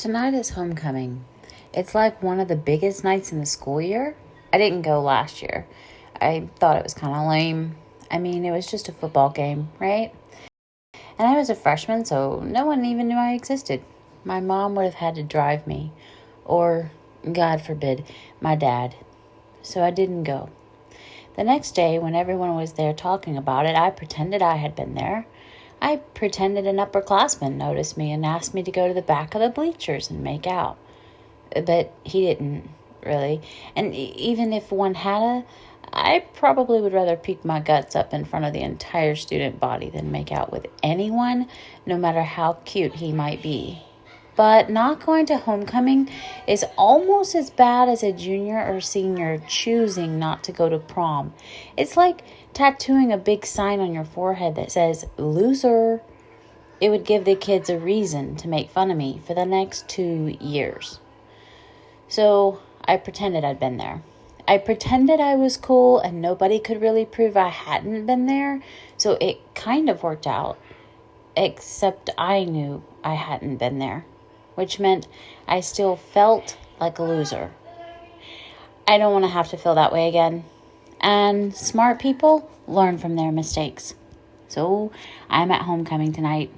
Tonight is homecoming. It's like one of the biggest nights in the school year. I didn't go last year. I thought it was kind of lame. I mean, it was just a football game, right? And I was a freshman, so no one even knew I existed. My mom would have had to drive me, or, God forbid, my dad. So I didn't go. The next day, when everyone was there talking about it, I pretended I had been there. I pretended an upperclassman noticed me and asked me to go to the back of the bleachers and make out. But he didn't, really. And even if one had I probably would rather peek my guts up in front of the entire student body than make out with anyone, no matter how cute he might be. But not going to homecoming is almost as bad as a junior or senior choosing not to go to prom. It's like tattooing a big sign on your forehead that says, loser. It would give the kids a reason to make fun of me for the next 2 years. So I pretended I'd been there. I pretended I was cool and nobody could really prove I hadn't been there. So it kind of worked out. Except I knew I hadn't been there, which meant I still felt like a loser. I don't want to have to feel that way again. And smart people learn from their mistakes. So I'm at homecoming tonight.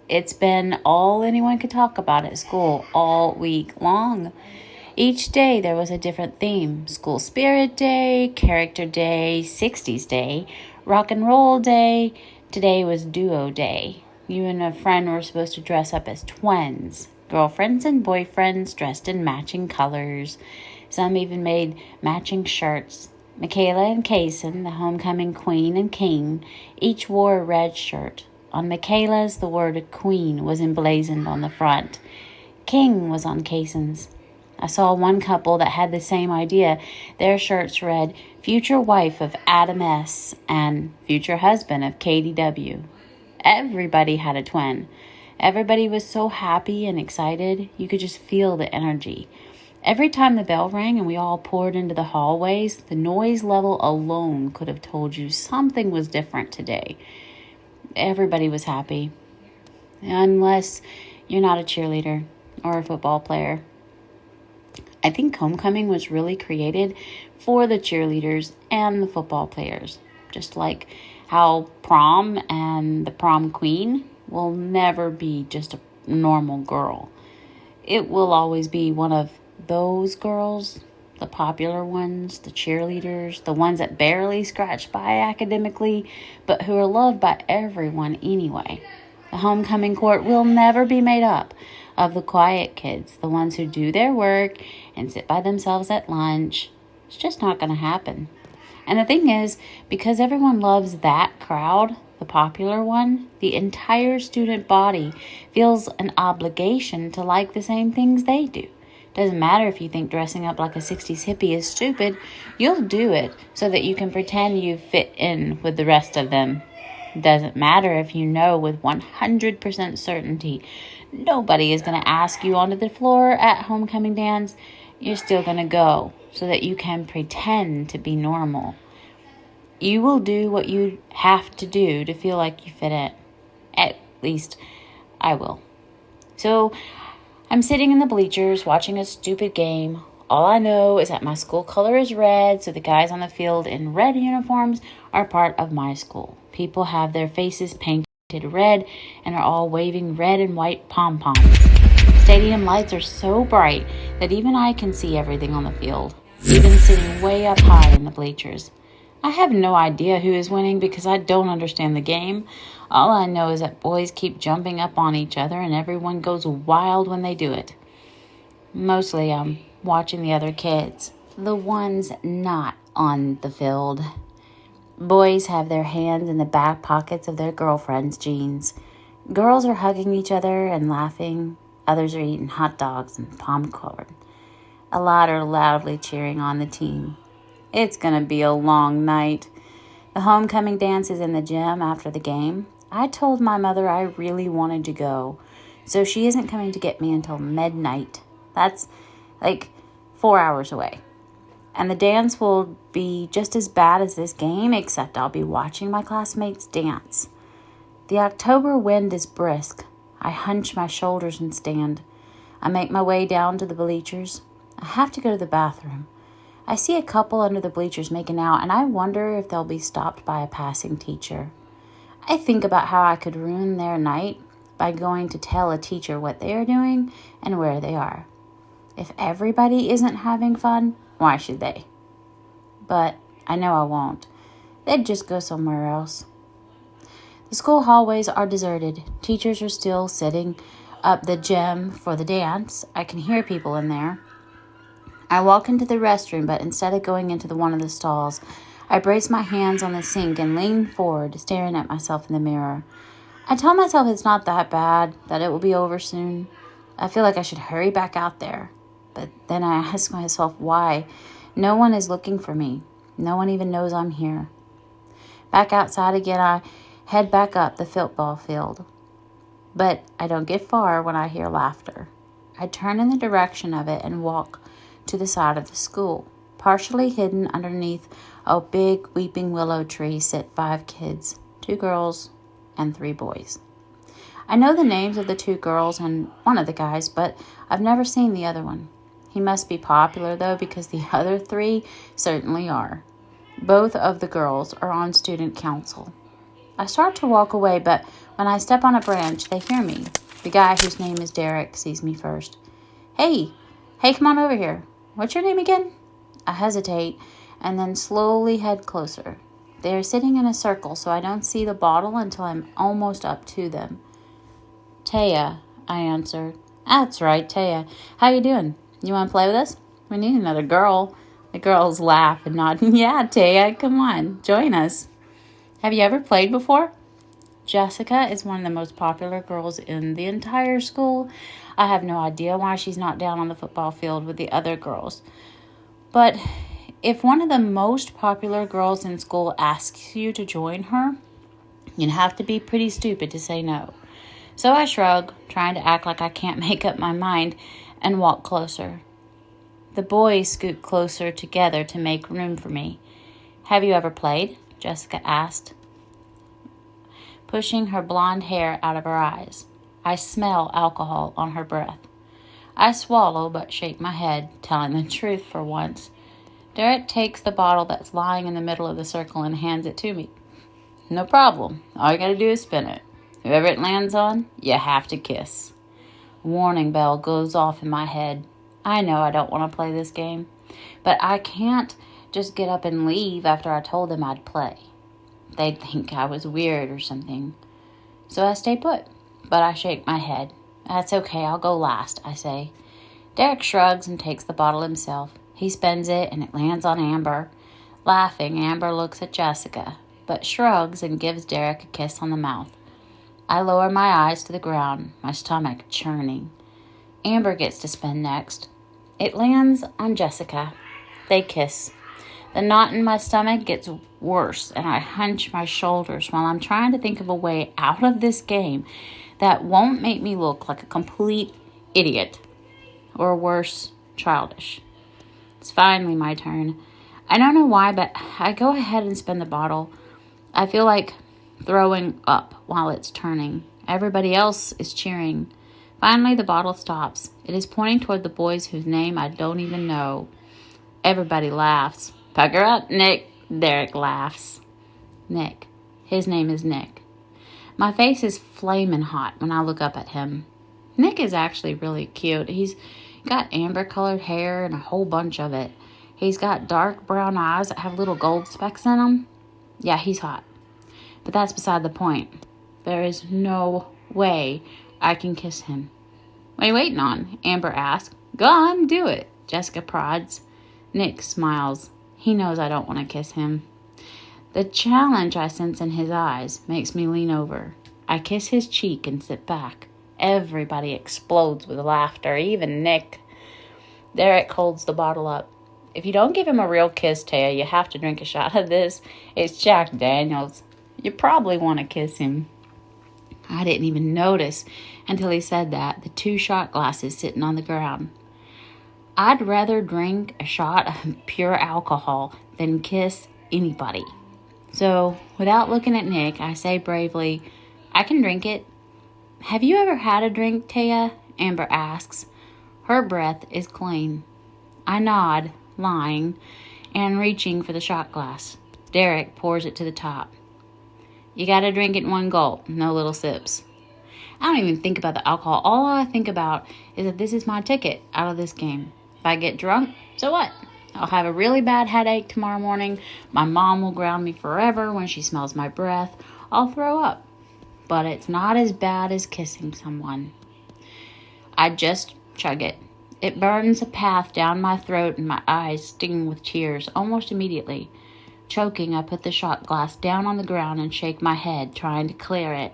It's been all anyone could talk about at school all week long. Each day there was a different theme. School Spirit Day, Character Day, 60s Day, Rock and Roll Day. Today was Duo Day. You and a friend were supposed to dress up as twins. Girlfriends and boyfriends dressed in matching colors. Some even made matching shirts. Michaela and Kaysen, the homecoming queen and king, each wore a red shirt. On Michaela's, the word queen was emblazoned on the front. King was on Kaysen's. I saw one couple that had the same idea. Their shirts read, future wife of Adam S. and future husband of Katie W. Everybody had a twin. Everybody was so happy and excited. You could just feel the energy. Every time the bell rang and we all poured into the hallways, the noise level alone could have told you something was different today. Everybody was happy. Unless you're not a cheerleader or a football player. I think homecoming was really created for the cheerleaders and the football players. Just like how prom and the prom queen will never be just a normal girl. It will always be one of those girls, the popular ones, the cheerleaders, the ones that barely scratch by academically, but who are loved by everyone anyway. The homecoming court will never be made up of the quiet kids, the ones who do their work and sit by themselves at lunch. It's just not going to happen. And the thing is, because everyone loves that crowd, the popular one, the entire student body feels an obligation to like the same things they do. Doesn't matter if you think dressing up like a 60s hippie is stupid, you'll do it so that you can pretend you fit in with the rest of them. Doesn't matter if you know with 100% certainty nobody is going to ask you onto the floor at homecoming dance. You're still going to go so that you can pretend to be normal. You will do what you have to do to feel like you fit in. At least I will. So I'm sitting in the bleachers watching a stupid game. All I know is that my school color is red, so the guys on the field in red uniforms are part of my school. People have their faces painted red and are all waving red and white pom-poms. Stadium lights are so bright that even I can see everything on the field, even sitting way up high in the bleachers. I have no idea who is winning because I don't understand the game. All I know is that boys keep jumping up on each other and everyone goes wild when they do it. Mostly I'm watching the other kids, the ones not on the field. Boys have their hands in the back pockets of their girlfriends' jeans. Girls are hugging each other and laughing. Others are eating hot dogs and popcorn. A lot are loudly cheering on the team. It's going to be a long night. The homecoming dance is in the gym after the game. I told my mother I really wanted to go, so she isn't coming to get me until midnight. That's like 4 hours away. And the dance will be just as bad as this game, except I'll be watching my classmates dance. The October wind is brisk. I hunch my shoulders and stand. I make my way down to the bleachers. I have to go to the bathroom. I see a couple under the bleachers making out, and I wonder if they'll be stopped by a passing teacher. I think about how I could ruin their night by going to tell a teacher what they are doing and where they are. If everybody isn't having fun, why should they? But I know I won't. They'd just go somewhere else. The school hallways are deserted. Teachers are still sitting up the gym for the dance. I can hear people in there. I walk into the restroom, but instead of going into one of the stalls, I brace my hands on the sink and lean forward, staring at myself in the mirror. I tell myself it's not that bad, that it will be over soon. I feel like I should hurry back out there. But then I ask myself why. No one is looking for me. No one even knows I'm here. Back outside again, I head back up the football field. But I don't get far when I hear laughter. I turn in the direction of it and walk to the side of the school. Partially hidden underneath a big weeping willow tree sit 5 kids, 2 girls and 3 boys. I know the names of the 2 girls and one of the guys, but I've never seen the other one. He must be popular, though, because the other 3 certainly are. Both of the girls are on student council. I start to walk away, but when I step on a branch, they hear me. The guy whose name is Derek sees me first. Hey, come on over here. What's your name again? I hesitate and then slowly head closer. They are sitting in a circle, so I don't see the bottle until I'm almost up to them. Taya, I answered. That's right, Taya. How you doing? You want to play with us? We need another girl. The girls laugh and nod. Yeah, Taya, come on, join us. Have you ever played before? Jessica is one of the most popular girls in the entire school. I have no idea why she's not down on the football field with the other girls. But if one of the most popular girls in school asks you to join her, you'd have to be pretty stupid to say no. So I shrug, trying to act like I can't make up my mind, and walk closer. The boys scoot closer together to make room for me. Have you ever played? Jessica asked, pushing her blonde hair out of her eyes. I smell alcohol on her breath. I swallow but shake my head, telling the truth for once. Derek takes the bottle that's lying in the middle of the circle and hands it to me. No problem. All you gotta do is spin it. Whoever it lands on, you have to kiss. Warning bell goes off in my head. I know I don't want to play this game, but I can't just get up and leave after I told them I'd play. They'd think I was weird or something. So I stay put, but I shake my head. That's okay, I'll go last, I say. Derek shrugs and takes the bottle himself. He spins it and it lands on Amber. Laughing, Amber looks at Jessica, but shrugs and gives Derek a kiss on the mouth. I lower my eyes to the ground, my stomach churning. Amber gets to spin next. It lands on Jessica. They kiss. The knot in my stomach gets worse, and I hunch my shoulders while I'm trying to think of a way out of this game that won't make me look like a complete idiot, or worse, childish. It's finally my turn. I don't know why, but I go ahead and spin the bottle. I feel like throwing up while it's turning. Everybody else is cheering. Finally, the bottle stops. It is pointing toward the boys whose name I don't even know. Everybody laughs. Pucker up, Nick. Derek laughs. Nick. His name is Nick. My face is flaming hot when I look up at him. Nick is actually really cute. He's got amber-colored hair and a whole bunch of it. He's got dark brown eyes that have little gold specks in them. Yeah, he's hot. But that's beside the point. There is no way I can kiss him. What are you waiting on? Amber asks. Go on, do it. Jessica prods. Nick smiles. He knows I don't want to kiss him. The challenge I sense in his eyes makes me lean over. I kiss his cheek and sit back. Everybody explodes with laughter, even Nick. Derek holds the bottle up. If you don't give him a real kiss, Taya, you have to drink a shot of this. It's Jack Daniels. You probably want to kiss him. I didn't even notice until he said that, the 2 shot glasses sitting on the ground. I'd rather drink a shot of pure alcohol than kiss anybody. So, without looking at Nick, I say bravely, I can drink it. Have you ever had a drink, Taya? Amber asks. Her breath is clean. I nod, lying, and reaching for the shot glass. Derek pours it to the top. You gotta drink it in one gulp, no little sips. I don't even think about the alcohol. All I think about is that this is my ticket out of this game. If I get drunk, so what? I'll have a really bad headache tomorrow morning. My mom will ground me forever when she smells my breath. I'll throw up. But it's not as bad as kissing someone. I just chug it. It burns a path down my throat and my eyes sting with tears almost immediately. Choking, I put the shot glass down on the ground and shake my head, trying to clear it.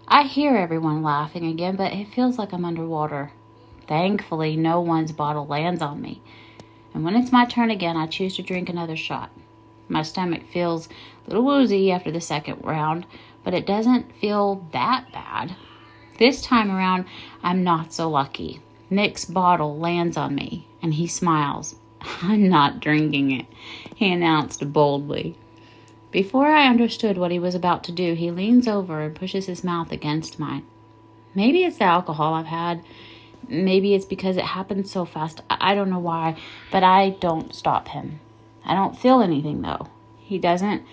I hear everyone laughing again, but it feels like I'm underwater. Thankfully, no one's bottle lands on me. And when it's my turn again, I choose to drink another shot. My stomach feels a little woozy after the second round, but it doesn't feel that bad. This time around, I'm not so lucky. Nick's bottle lands on me, and he smiles. I'm not drinking it, he announced boldly. Before I understood what he was about to do, he leans over and pushes his mouth against mine. Maybe it's the alcohol I've had. Maybe it's because it happened so fast. I don't know why, but I don't stop him. I don't feel anything, though. He doesn't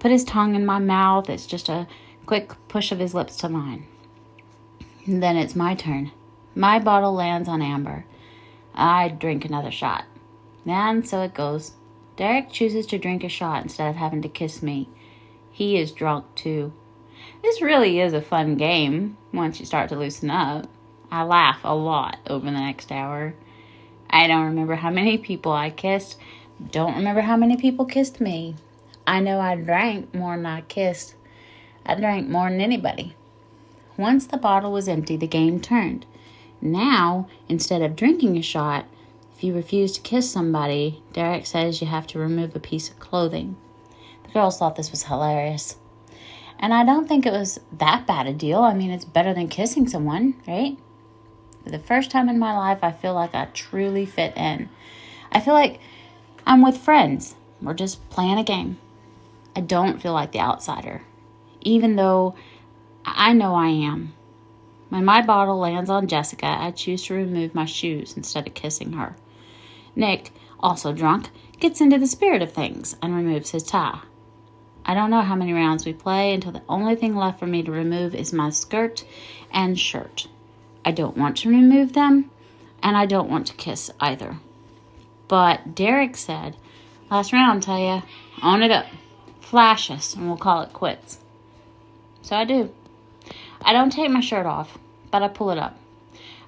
put his tongue in my mouth. It's just a quick push of his lips to mine. And then it's my turn. My bottle lands on Amber. I drink another shot. And so it goes. Derek chooses to drink a shot instead of having to kiss me. He is drunk, too. This really is a fun game once you start to loosen up. I laugh a lot over the next hour. I don't remember how many people I kissed. Don't remember how many people kissed me. I know I drank more than I kissed. I drank more than anybody. Once the bottle was empty, the game turned. Now, instead of drinking a shot, if you refuse to kiss somebody, Derek says you have to remove a piece of clothing. The girls thought this was hilarious. And I don't think it was that bad a deal. I mean, it's better than kissing someone, right? For the first time in my life, I feel like I truly fit in. I feel like I'm with friends. We're just playing a game. I don't feel like the outsider, even though I know I am. When my bottle lands on Jessica, I choose to remove my shoes instead of kissing her. Nick, also drunk, gets into the spirit of things and removes his tie. I don't know how many rounds we play until the only thing left for me to remove is my skirt and shirt. I don't want to remove them, and I don't want to kiss either. But Derek said, last round, Taya, own it up, flash us, and we'll call it quits. So I do. I don't take my shirt off, but I pull it up.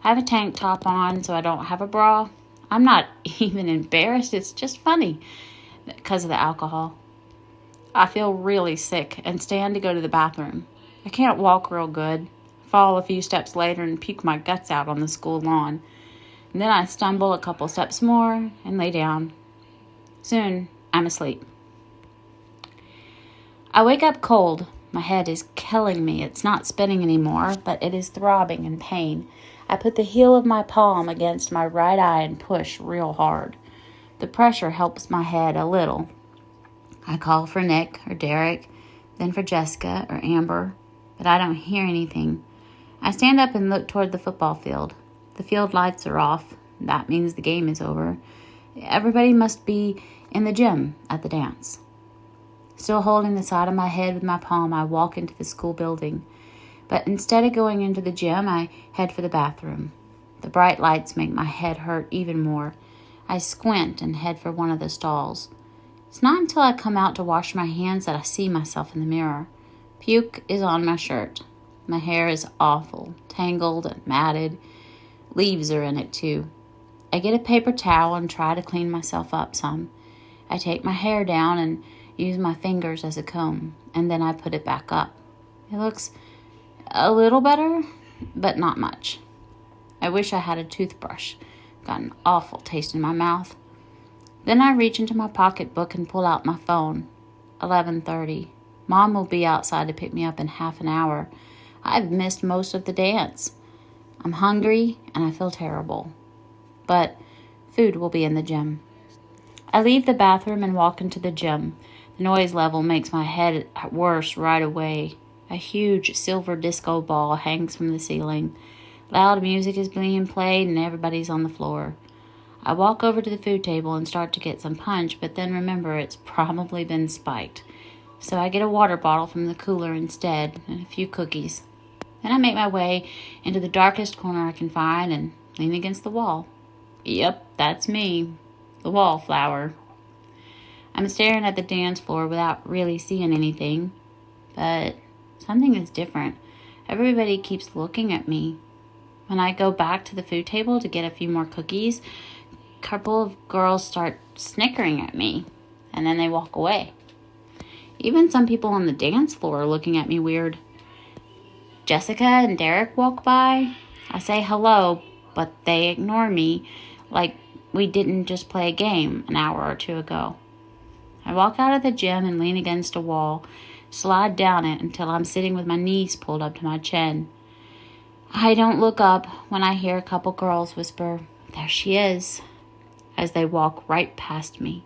I have a tank top on, so I don't have a bra. I'm not even embarrassed. It's just funny because of the alcohol. I feel really sick and stand to go to the bathroom. I can't walk real good. Fall a few steps later and puke my guts out on the school lawn. And then I stumble a couple steps more and lay down. Soon, I'm asleep. I wake up cold. My head is killing me. It's not spinning anymore, but it is throbbing in pain. I put the heel of my palm against my right eye and push real hard. The pressure helps my head a little. I call for Nick or Derek, then for Jessica or Amber, but I don't hear anything. I stand up and look toward the football field. The field lights are off. That means the game is over. Everybody must be in the gym at the dance. Still holding the side of my head with my palm, I walk into the school building. But instead of going into the gym, I head for the bathroom. The bright lights make my head hurt even more. I squint and head for one of the stalls. It's not until I come out to wash my hands that I see myself in the mirror. Puke is on my shirt. My hair is awful, tangled and matted. Leaves are in it too. I get a paper towel and try to clean myself up some. I take my hair down and use my fingers as a comb, and then I put it back up. It looks a little better, but not much. I wish I had a toothbrush. Got an awful taste in my mouth. Then I reach into my pocketbook and pull out my phone. 11:30. Mom will be outside to pick me up in half an hour. I've missed most of the dance. I'm hungry and I feel terrible. But food will be in the gym. I leave the bathroom and walk into the gym. The noise level makes my head worse right away. A huge silver disco ball hangs from the ceiling. Loud music is being played and everybody's on the floor. I walk over to the food table and start to get some punch, but then remember it's probably been spiked. So I get a water bottle from the cooler instead and a few cookies. Then I make my way into the darkest corner I can find and lean against the wall. Yep, that's me, the wallflower. I'm staring at the dance floor without really seeing anything, but something is different. Everybody keeps looking at me. When I go back to the food table to get a few more cookies, a couple of girls start snickering at me, and then they walk away. Even some people on the dance floor are looking at me weird. Jessica and Derek walk by. I say hello, but they ignore me like we didn't just play a game an hour or two ago. I walk out of the gym and lean against a wall, slide down it until I'm sitting with my knees pulled up to my chin. I don't look up when I hear a couple girls whisper, "There she is," as they walk right past me.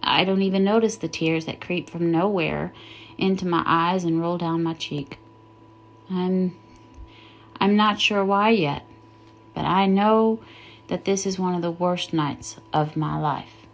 I don't even notice the tears that creep from nowhere into my eyes and roll down my cheek. I'm not sure why yet, but I know that this is one of the worst nights of my life.